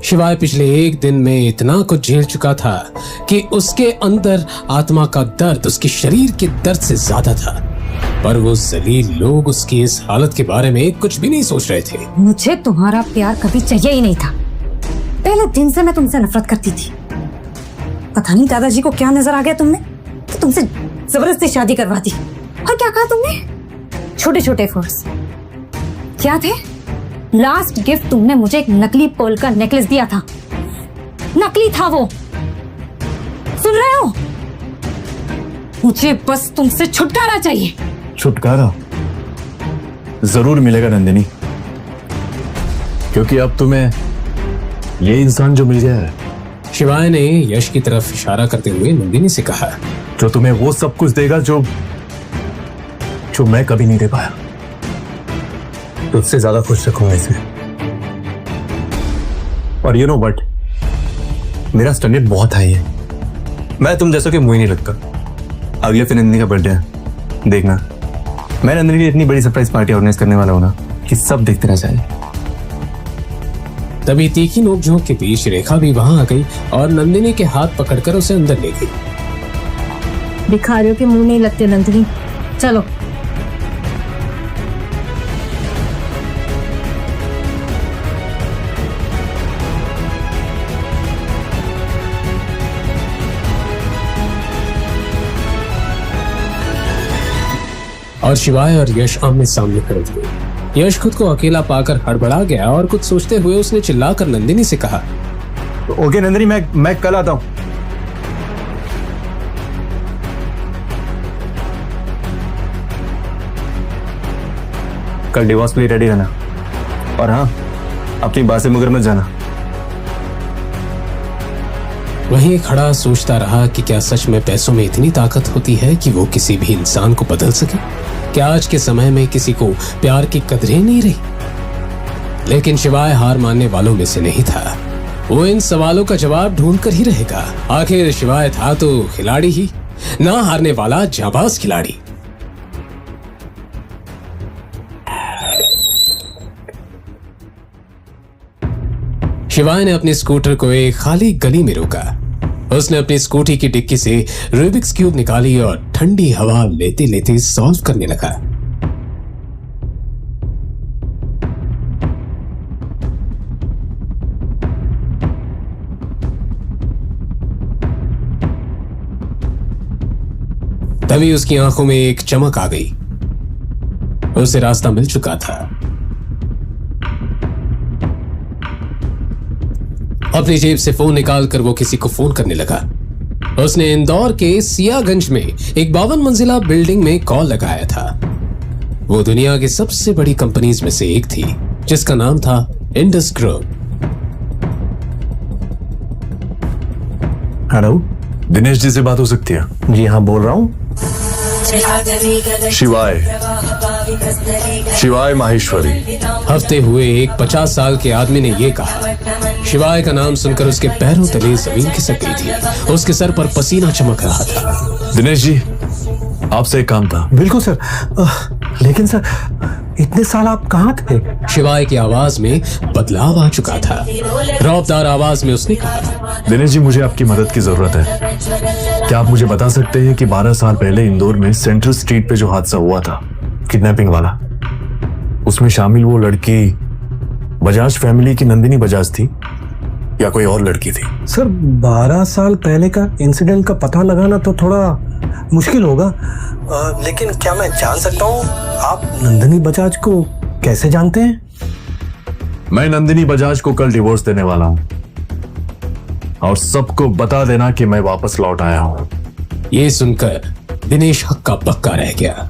शिवाय पिछले एक दिन में इतना कुछ झेल चुका था कि उसके अंदर आत्मा का दर्द उसके शरीर के दर्द से ज्यादा था। पर वो जलील लोग उसकी इस हालत के बारे में कुछ भी नहीं सोच रहे थे। मुझे तुम्हारा प्यार कभी चाहिए ही नहीं था। पहले दिन से मैं तुमसे नफरत करती थी। पता नहीं दादाजी को क्या नजर आ गया तुमने तो तुमसे जबरदस्ती शादी करवा दी। और क्या कहा तुमने? छोटे छोटे फोर्स क्या थे? लास्ट गिफ्ट तुमने मुझे एक नकली पर्ल का नेकलेस दिया था। नकली था वो। सुन रहे हो? मुझे बस तुमसे छुटकारा चाहिए। छुटकारा जरूर मिलेगा नंदिनी, क्योंकि अब तुम्हें ये इंसान जो मिल गया है। शिवाय ने यश की तरफ इशारा करते हुए नंदिनी से कहा, जो तुम्हें वो सब कुछ देगा जो मैं कभी नहीं दे पाया। तुझसे ज्यादा खुश रखूंगा इसे। और यू नो व्हाट, मेरा स्टैंडर्ड बहुत हाई है। मैं तुम जैसा कि मुझे नहीं लगता। अगले फिर नंदिनी का बर्थडे है, देखना मैं नंदिनी की इतनी बड़ी सरप्राइज पार्टी ऑर्गेनाइज करने वाला हूं ना कि सब देखते रह जाए। तभी तीखी नोकझोंक के बीच रेखा भी वहां आ गई और नंदिनी के हाथ पकड़कर उसे अंदर ले गई। भिखारियों के मुंह नहीं लगते नंदिनी, चलो। और शिवाय और यश आमने सामने खड़े थे। यश खुद को अकेला पाकर हड़बड़ा गया और कुछ सोचते हुए उसने चिल्लाकर नंदिनी से कहा, ओके नंदिनी, मैं कल आता हूं। कल डिवोर्स के लिए रेडी रहना। और हाँ, अपनी बात से मुकर मत जाना। वहीं खड़ा सोचता रहा कि क्या सच में पैसों में इतनी ताकत होती है कि वो किसी भी इंसान को बदल सके? क्या आज के समय में किसी को प्यार की कदर ही नहीं रही? लेकिन शिवाय हार मानने वालों में से नहीं था। वो इन सवालों का जवाब ढूंढ कर ही रहेगा। आखिर शिवाय था तो खिलाड़ी ही, ना हारने वाला जाबाज खिलाड़ी। शिवाय ने अपने स्कूटर को एक खाली गली में रोका। उसने अपनी स्कूटी की डिक्की से रूबिक्स क्यूब निकाली और ठंडी हवा लेते लेते सॉल्व करने लगा। तभी उसकी आंखों में एक चमक आ गई। उसे रास्ता मिल चुका था। अपनी जेब से फोन निकालकर वो किसी को फोन करने लगा। उसने इंदौर के सियागंज में एक 52 मंजिला बिल्डिंग में कॉल लगाया था। वो दुनिया की सबसे बड़ी कंपनीज में से एक थी जिसका नाम था Indus group. Hello, Dinesh ji से बात हो सकती है? जी हाँ, बोल रहा हूँ। शिवाय माहेश्वरी। हफ्ते हुए एक 50 साल के आदमी ने यह कहा। शिवाय का नाम सुनकर उसके पैरों तले जमीन खिसक गई थी। उसके सर पर पसीना चमक रहा था। दिनेश जी, आपसे एक काम था। बिल्कुल सर। लेकिन सर, इतने साल आप कहाँ थे? शिवाय की आवाज में बदलाव आ चुका था। रौबदार आवाज में उसने कहा, दिनेश जी, मुझे आपकी मदद की जरूरत है। क्या आप मुझे बता सकते हैं कि 12 साल पहले इंदौर में सेंट्रल स्ट्रीट पे जो हादसा हुआ था, किडनैपिंग वाला, उसमें शामिल वो लड़की बजाज फैमिली की नंदिनी बजाज थी या कोई और लड़की थी? सर, 12 साल पहले का इंसिडेंट का पता लगाना तो थोड़ा मुश्किल होगा। लेकिन क्या मैं जान सकता हूँ आप नंदिनी बजाज को कैसे जानते हैं? मैं नंदिनी बजाज को कल डिवोर्स देने वाला हूँ और सबको बता देना कि मैं वापस लौट आया हूँ। ये सुनकर दिनेश हक्का बक्का रह गया।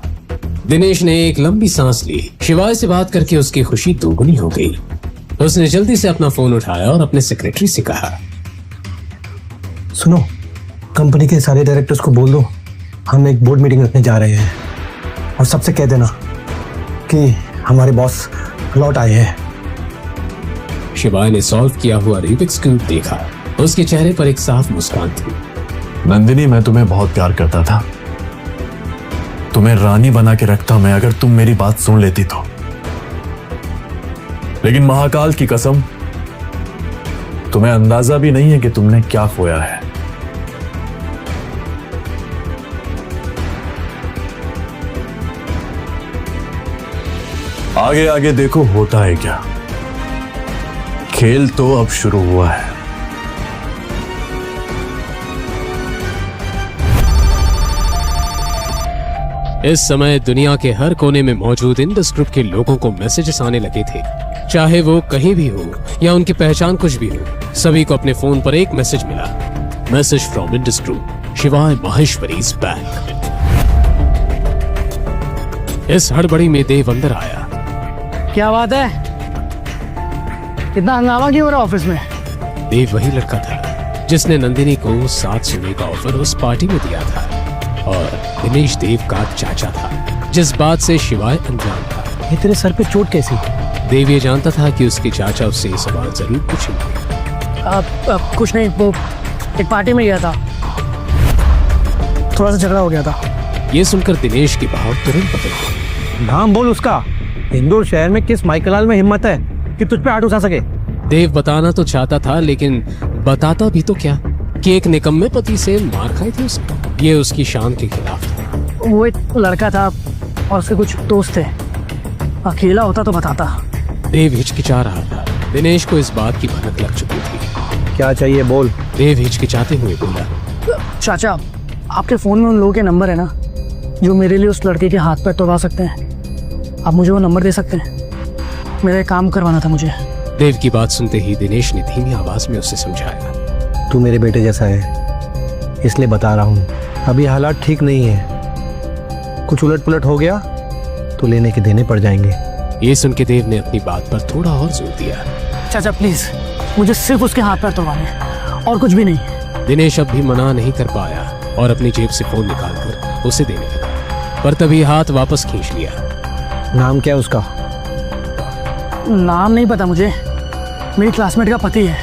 दिनेश ने एक लंबी सांस ली। शिवाय से बात करके उसकी खुशी दोगुनी हो गई। उसने जल्दी से अपना फोन उठाया और अपने सेक्रेटरी से कहा, सुनो, कंपनी के सारे डायरेक्टर्स को बोल दो हम एक बोर्ड मीटिंग रखने जा रहे हैं और सबसे कह देना कि हमारे बॉस लौट आए हैं। शिवाय ने सॉल्व किया हुआ रूबिक्स क्यूब देखा। उसके चेहरे पर एक साफ मुस्कान थी। नंदिनी, मैं तुम्हें बहुत प्यार करता था। तुम्हें रानी बना के रखता मैं अगर तुम मेरी बात सुन लेती तो। लेकिन महाकाल की कसम, तुम्हें अंदाजा भी नहीं है कि तुमने क्या खोया है। आगे आगे देखो होता है क्या। खेल तो अब शुरू हुआ है। इस समय दुनिया के हर कोने में मौजूद इंडस ग्रुप के लोगों को मैसेजेस आने लगे थे। चाहे वो कहीं भी हो या उनकी पहचान कुछ भी हो, सभी को अपने फोन पर एक मैसेज मिला। मैसेज फ्रॉम इंडस ग्रुप, शिवाय माहेश्वरीज बैंक। इस हड़बड़ी में देव अंदर आया। क्या बात है, इतना हंगामा क्यों हो रहा ऑफिस में? देव वही लड़का था जिसने नंदिनी को 7 सोने का ऑफर उस पार्टी में दिया था, और दिनेश देव का चाचा था, जिस बात से शिवाय अनजान था। ये तेरे सर पे चोट कैसी? देव ये जानता था कि उसके चाचा उससे ये सवाल जरूर पूछेंगे। अब कुछ नहीं, वो एक पार्टी में गया था, थोड़ा सा झगड़ा हो गया था। ये सुनकर दिनेश के भाव तुरंत बदल गए। नाम बोल उसका। इंदौर शहर में किस माइकलाल में हिम्मत है कि तुझ पे हाथ उठा सके? देव बताना तो चाहता था, लेकिन बताता भी तो क्या कि एक निकम्मे पति से मार खाई थी उसने। ये उसकी शान के खिलाफ था। वो एक लड़का था और उसके कुछ दोस्त थे, अकेला होता तो बताता। देव हिचकिचा रहा था। दिनेश को इस बात की भनक लग चुकी थी। क्या चाहिए बोल। देव हिचकिचाते हुए बोला, चाचा, आपके फोन में उन लोगों के नंबर है ना जो मेरे लिए उस लड़के के हाथ पैर तोड़वा सकते हैं? आप मुझे वो नंबर दे सकते हैं? मेरा एक काम करवाना था मुझे। देव की बात सुनते ही दिनेश ने धीमी आवाज में उसे समझाया। तू मेरे बेटे जैसा है, इसलिए बता रहा हूँ। अभी हालात ठीक नहीं है, कुछ उलट पुलट हो गया तो लेने के देने पड़ जाएंगे। ये सुन के देव ने अपनी बात पर थोड़ा और जोर दिया। चाचा प्लीज, मुझे सिर्फ उसके हाथ पैर तोड़वाने और कुछ भी नहीं। दिनेश अब भी मना नहीं कर पाया और अपनी जेब से फोन निकालकर उसे देने लगा, पर तभी हाथ वापस खींच लिया। नाम क्या है उसका? नाम नहीं पता मुझे, मेरी क्लासमेट का पति है,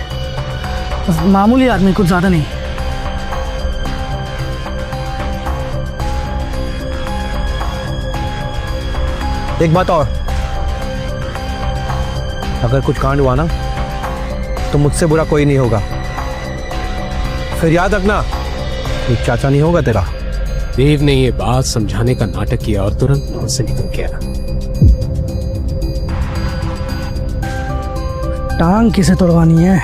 बस मामूली आदमी, कुछ ज्यादा नहीं। एक बात और, अगर कुछ कांड हुआ ना तो मुझसे बुरा कोई नहीं होगा। फिर याद रखना, एक चाचा नहीं होगा तेरा। देव ने ये बात समझाने का नाटक किया और तुरंत वहां से निकल गया। टांग किसे तोड़वानी है?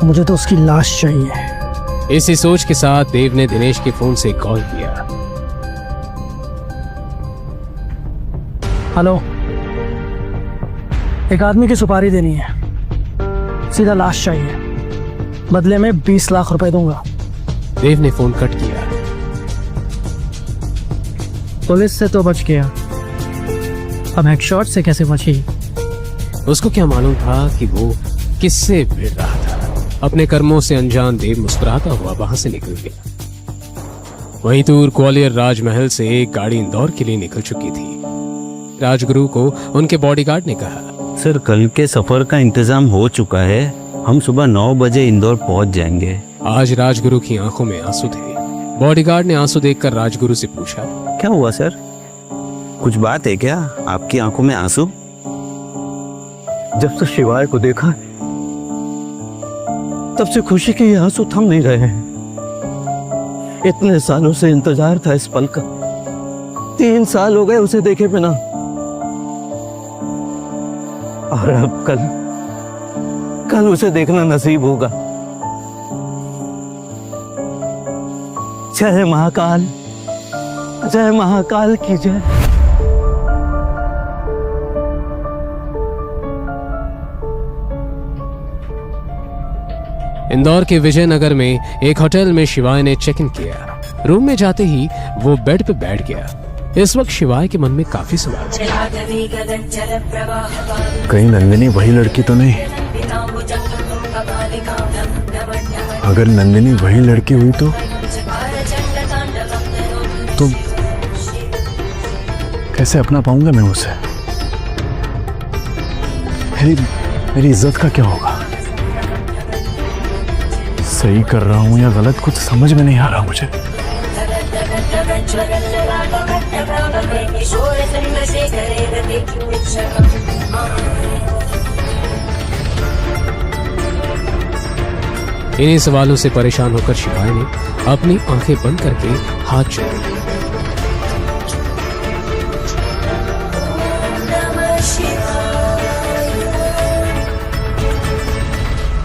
मुझे तो उसकी लाश चाहिए। इसी सोच के साथ देव ने दिनेश के फोन से कॉल किया। हेलो, एक आदमी की सुपारी देनी है, सीधा लाश चाहिए, बदले में 20 लाख रुपए दूंगा। देव ने फोन कट किया। पुलिस से तो बच गया, अब हेडशॉट से कैसे बची? उसको क्या मालूम था कि वो किससे भिड़ रहा था। अपने कर्मों से अनजान देव मुस्कुराता हुआ वहां से निकल गया। वहीं दूर ग्वालियर राजमहल से एक गाड़ी इंदौर के लिए निकल चुकी थी। राजगुरु को उनके बॉडीगार्ड ने कहा, सर कल के सफर का इंतजाम हो चुका है, हम सुबह 9 बजे इंदौर पहुंच जाएंगे। आज राजगुरु की आंखों में आंसू थे। बॉडीगार्ड ने आंसू देखकर राजगुरु से पूछा, क्या हुआ सर, कुछ बात है क्या? आपकी आंखों में आंसू? जब से शिवाय को देखा तब से खुशी के ये आंसू थम नहीं रहे हैं। इतने सालों से इंतजार था इस पल का, 3 साल हो गए उसे देखे बिना, और अब कल उसे देखना नसीब होगा। जय महाकाल, जय महाकाल की जय। इंदौर के विजयनगर में एक होटल में शिवाय ने चेक इन किया। रूम में जाते ही वो बेड पे बैठ गया। इस वक्त शिवाय के मन में काफी सवाल थे। कहीं नंदिनी वही लड़की तो नहीं? अगर नंदिनी वही लड़की हुई तो कैसे अपना पाऊंगा मैं उसे? मेरी इज्जत का क्या होगा? सही कर रहा हूं या गलत, कुछ समझ में नहीं आ रहा मुझे। इन्हीं सवालों से परेशान होकर शिवाय ने अपनी आंखें बंद करके हाथ जोड़े।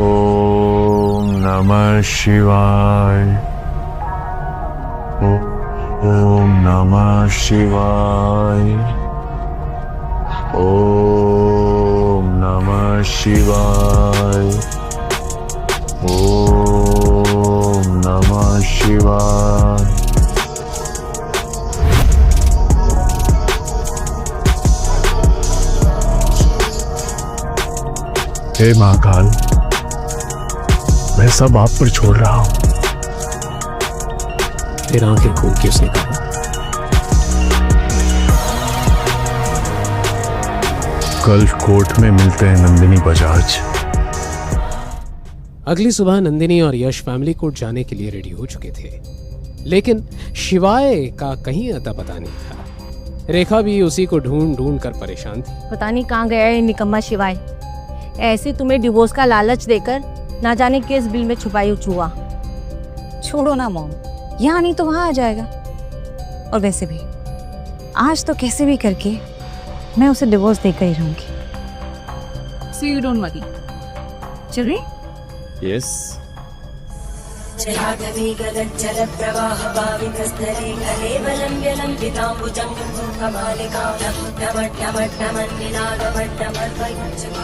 ओम नमः शिवाय। ओम नमः शिवाय। ओम नमः शिवाय। ओम नमः शिवाय। हे महाकाल, मैं सब आप पर छोड़ रहा हूं। फिर आंखें खोल के उसने कहा, कल कोर्ट में मिलते हैं नंदिनी बजाज। अगली सुबह नंदिनी और यश फैमिली कोर्ट जाने के लिए रेडी हो चुके थे, लेकिन शिवाय का कहीं अता पता नहीं था। रेखा भी उसी को ढूंढ ढूंढ कर परेशान थी। पता नहीं कहाँ गया है निकम्मा शिवाय। ऐसे तुम्हें डिवोर्स का लालच देकर ना जाने किस बिल में छुपाई चूहा। छोड़ो ना मॉम, यहाँ नहीं तो वहाँ आ जाएगा। और वैसे भी आज तो कैसे भी करके मैं उसे डिवोर्स देकर ही रहूंगी। So you don't worry. चल रही यस।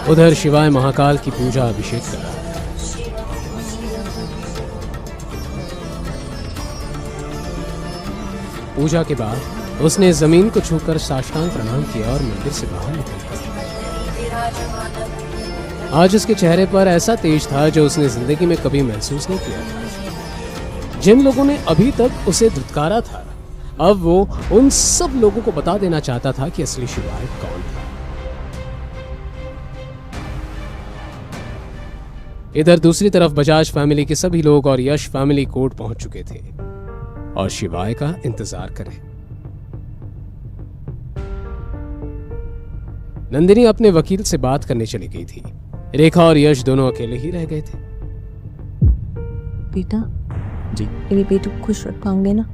उधर शिवाय महाकाल की पूजा अभिषेक कर रहा था। पूजा के बाद उसने जमीन को छूकर साष्टांग प्रणाम किया और मंदिर से बाहर निकल गया। आज उसके चेहरे पर ऐसा तेज था जो उसने जिंदगी में कभी महसूस नहीं किया था। जिन लोगों ने अभी तक उसे धुतकारा था, अब वो उन सब लोगों को बता देना चाहता था कि असली शिवाय कौन था। इधर दूसरी तरफ बजाज फैमिली के सभी लोग और यश फैमिली कोर्ट पहुंच चुके थे और शिवाय का इंतजार कर रहे। नंदिनी अपने वकील से बात करने चली गई थी। रेखा और यश दोनों अकेले ही रह गए थे। बेटा जी मेरी बेटी को खुश रख पाओगे ना?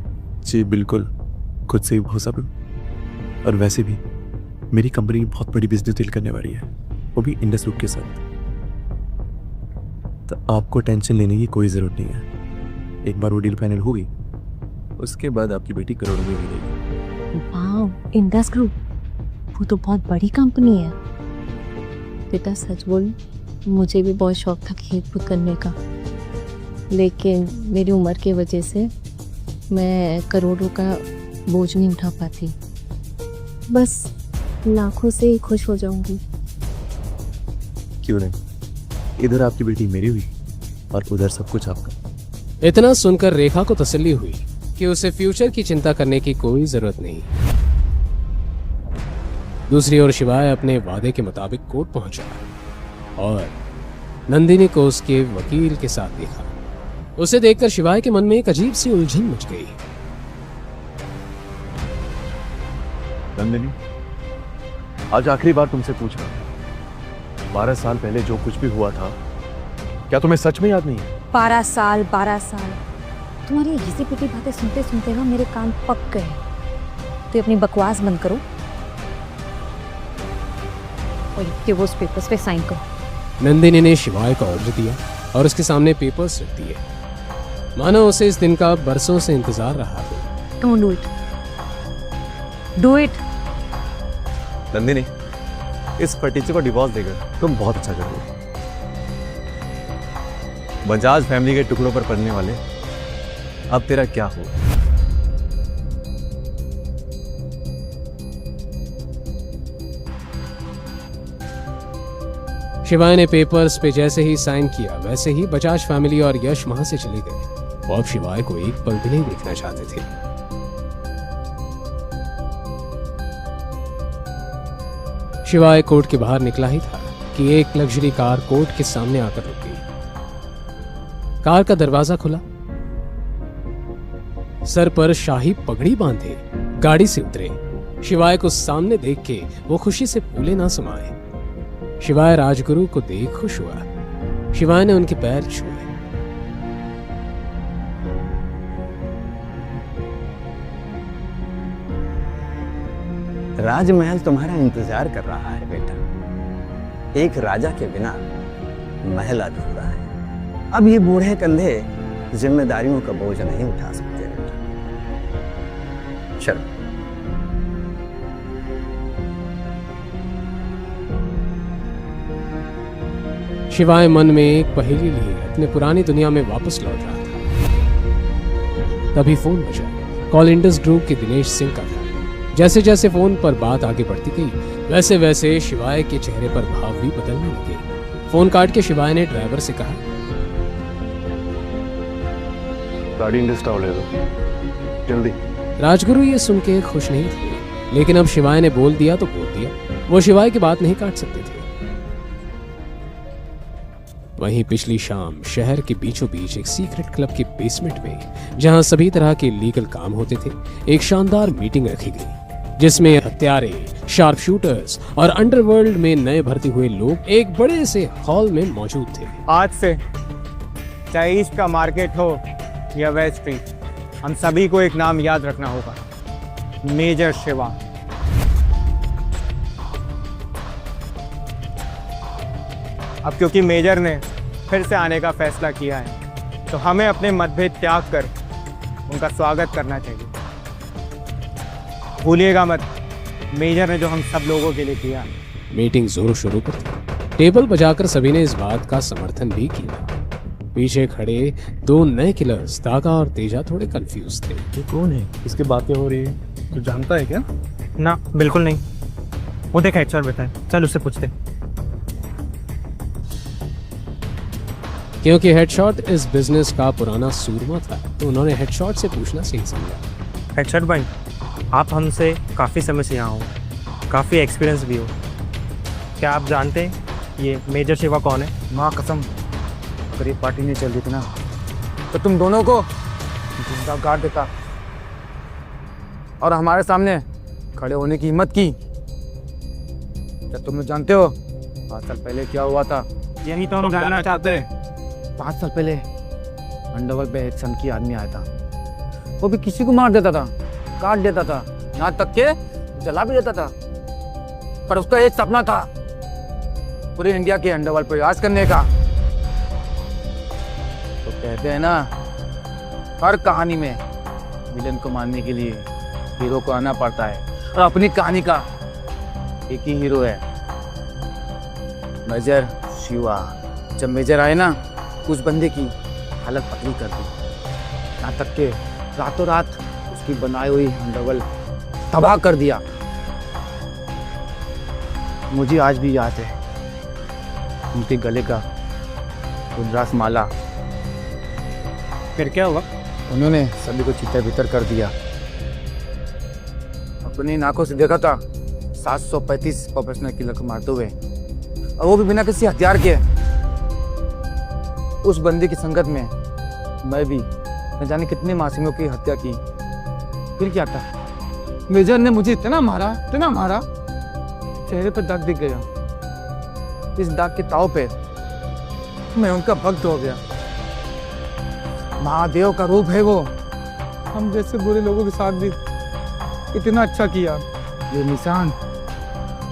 जी बिल्कुल, खुद से ही हो सब। और वैसे भी मेरी कंपनी बहुत बड़ी बिजनेस डील करने वाली है, वो भी इंडस ग्रुप के साथ। तो आपको टेंशन लेने की कोई ज़रूरत नहीं है। एक बार वो डील फाइनल होगी, उसके बाद आपकी बेटी करोड़ों में मिलेगी। वाह, इंडस ग्रुप वो तो बहुत बड़ी कंपनी है। बेटा सच बोल, मुझे भी बहुत शौक था खेत कूद करने का, लेकिन मेरी उम्र की वजह से मैं करोड़ों का बोझ नहीं उठा पाती। बस लाखों से ही खुश हो जाऊंगी। क्यों नहीं, इधर आपकी बेटी मेरी हुई और उधर सब कुछ आपका। इतना सुनकर रेखा को तसल्ली हुई कि उसे फ्यूचर की चिंता करने की कोई जरूरत नहीं। दूसरी ओर शिवाय अपने वादे के मुताबिक कोर्ट पहुंचा और नंदिनी को उसके वकील के साथ देखा। उसे देखकर शिवाय के मन में एक अजीब सी उलझन मच गई। नंदिनी, आज आखिरी बार तुमसे पूछ रहा हूं, 12 साल पहले जो कुछ भी हुआ था, क्या तुम्हें सच में याद नहीं है? 12 साल तुम्हारी घिसी पिटी बातें सुनते सुनते ना मेरे कान पक गए। तो अपनी बकवास बंद करो और डिवोर्स पेपर्स पे साइन करो। नंदिनी ने शिवाय का ऑर्डर दिया और उसके सामने पेपर्स रख दिए, मानो उसे इस दिन का बरसों से इंतजार रहा हो। Don't do it, do it. Nandini, इस फटीचे को डिवोर्स देकर तुम बहुत अच्छा करोगे। बजाज फैमिली के टुकड़ों पर पड़ने वाले अब तेरा क्या हो? शिवाय ने पेपर्स पे जैसे ही साइन किया, वैसे ही बजाज फैमिली और यश वहां से चले गए। वो अब शिवाय को एक पल भी नहीं देखना चाहते थे। शिवाय कोर्ट के बाहर निकला ही था कि एक लग्जरी कार कोर्ट के सामने आकर रुक गई। कार का दरवाजा खुला, सर पर शाही पगड़ी बांधे गाड़ी से उतरे। शिवाय को सामने देख के वो खुशी से फूले ना समाये। शिवाय राजगुरु को देख खुश हुआ। शिवाय ने उनके पैर छुए। राजमहल तुम्हारा इंतजार कर रहा है बेटा। एक राजा के बिना महल अधूरा है। अब ये बूढ़े कंधे जिम्मेदारियों का बोझ नहीं उठा सकते बेटा। चलो। शिवाय मन में एक पहेली लिए अपने पुरानी दुनिया में वापस लौट रहा था। तभी फोन बजा। कॉल इंडस ग्रुप के दिनेश सिंह का था। जैसे जैसे फोन पर बात आगे बढ़ती गई वैसे वैसे शिवाय के चेहरे पर भाव भी बदलने लगे। फोन काट के शिवाय ने ड्राइवर से कहा, गाड़ी इंडस टावर ले दो जल्दी। राजगुरु ये सुन के खुश नहीं थे, लेकिन अब शिवाय ने बोल दिया तो बोल दिया। वो शिवाय की बात नहीं काट सकते थे। वहीं पिछली शाम शहर के बीचों बीच एक सीक्रेट क्लब के बेसमेंट में, जहां सभी तरह के लीगल काम होते थे, एक शानदार मीटिंग रखी गई जिसमें हत्यारे, शार्प शूटर्स और अंडरवर्ल्ड में नए भर्ती हुए लोग एक बड़े से हॉल में मौजूद थे। आज से चाहे ईस्ट का मार्केट हो या वेस्ट स्ट्रीट, हम सभी को एक नाम याद रखना होगा, मेजर शिवा। अब क्योंकि मेजर ने फिर से आने का फैसला किया है तो हमें अपने मतभेद त्याग कर उनका स्वागत करना चाहिए। भूलिएगा मत, मेजर ने जो हम सब लोगों के लिए किया। मीटिंग जोरों शोरों पर थी। टेबल बजाकर सभी ने इस बात का समर्थन भी किया। पीछे खड़े दो नए किलर्स तागा और तेजा थोड़े कंफ्यूज थे। ये कौन है? इसकी बातें हो रही है, तू जानता है क्या? ना, बिल्कुल नहीं। वो देखा HR बैठा है, चल उससे पूछते। क्योंकि हेडशॉट इस बिजनेस का पुराना सूरमा था तो उन्होंने हेडशॉट से पूछना सही समझा। HR भाई, आप हमसे काफ़ी समय से यहाँ हो, काफ़ी एक्सपीरियंस भी हो। क्या आप जानते हैं ये मेजर शिवा कौन है? माँ कसम, अगर ये पार्टी नहीं चल रही थी ना तो तुम दोनों को जिंदा गाड़ देता और हमारे सामने खड़े होने की हिम्मत की। क्या तुम जानते हो 5 साल पहले क्या हुआ था? यही तो हम जानना चाहते हैं। 5 साल पहले अंडरवर्ल्ड पे एक सनकी आदमी आया था। वो भी किसी को मार देता था, काट देता था, यहाँ तक के जला भी देता था। पर उसका एक सपना था, पूरे इंडिया के अंडरवर्ल्ड पर राज करने का। तो कहते हैं ना, हर कहानी में विलेन को मारने के लिए हीरो को आना पड़ता है, और अपनी कहानी का एक ही हीरो है, मेजर शिवा। जब मेजर आए ना, उस बंदे की हालत पतली कर दी, यहाँ तक के रातों रात उसकी बनाई हुई अंडरवर्ल्ड तबाह कर दिया। मुझे आज भी याद है उनके गले का रुद्राक्ष माला। फिर क्या हुआ? उन्होंने सभी को चित्ते भीतर कर दिया। अपनी नाकों से देखा था 735 प्रोफेशनल किलर को मारते हुए, और वो भी बिना किसी हथियार के। उस बंदे की संगत में मैं भी न जाने कितने मासूमों की हत्या की। फिर क्या था, मेजर ने मुझे इतना मारा, चेहरे पर दाग दिख गया। इस दाग के ताव पे मैं उनका भक्त हो गया। महादेव का रूप है वो। हम जैसे बुरे लोगों के साथ भी इतना अच्छा किया। ये निशान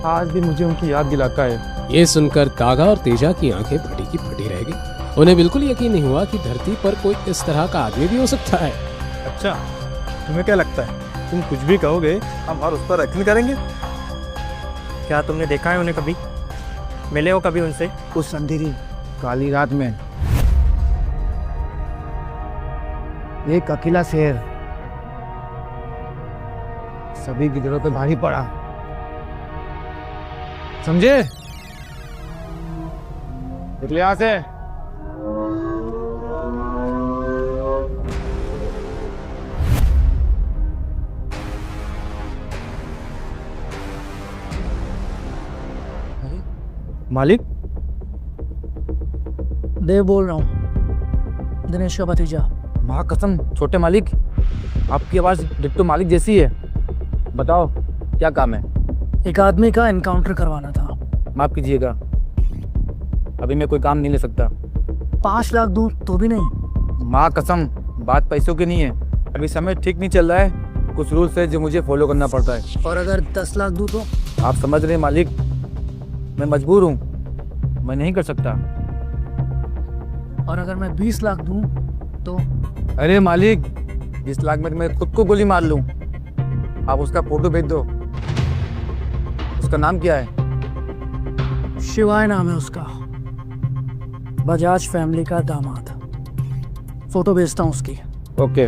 आज भी मुझे उनकी याद दिलाता है। ये सुनकर तागा और तेजा की आंखें फटी की फटी रह गई। उन्हें बिल्कुल यकीन नहीं हुआ कि धरती पर कोई इस तरह का आदमी भी हो सकता है। अच्छा, तुम्हें क्या लगता है तुम कुछ भी कहोगे हम और उस पर यकीन करेंगे? क्या तुमने देखा है उन्हें कभी? मिले हो कभी उनसे? उस अंधेरी काली रात में एक अकेला शेर सभी की दिलों पे भारी पड़ा, समझे? निकले यहां से। मालिक, देव बोल रहा हूँ, दिनेश का भतीजा। माँ कसम, छोटे मालिक, आपकी आवाज डिट्टो मालिक जैसी है। बताओ क्या काम है? एक आदमी का एनकाउंटर करवाना था। माफ कीजिएगा, अभी मैं कोई काम नहीं ले सकता। 5 लाख दूर तो भी नहीं। माँ कसम, बात पैसों की नहीं है, अभी समय ठीक नहीं चल रहा है कुछ रूल्स है जो मुझे फॉलो करना पड़ता है। और अगर 10 लाख दूं तो? आप समझ रहे हैं मालिक, मैं मजबूर हूँ, मैं नहीं कर सकता। और अगर मैं 20 लाख दूं तो? अरे मालिक, 20 लाख में मैं खुद को गोली मार लूं। आप उसका फोटो भेज दो। उसका नाम क्या है? शिवाय नाम है उसका, बजाज फैमिली का दामाद। फोटो भेजता हूँ उसकी। ओके।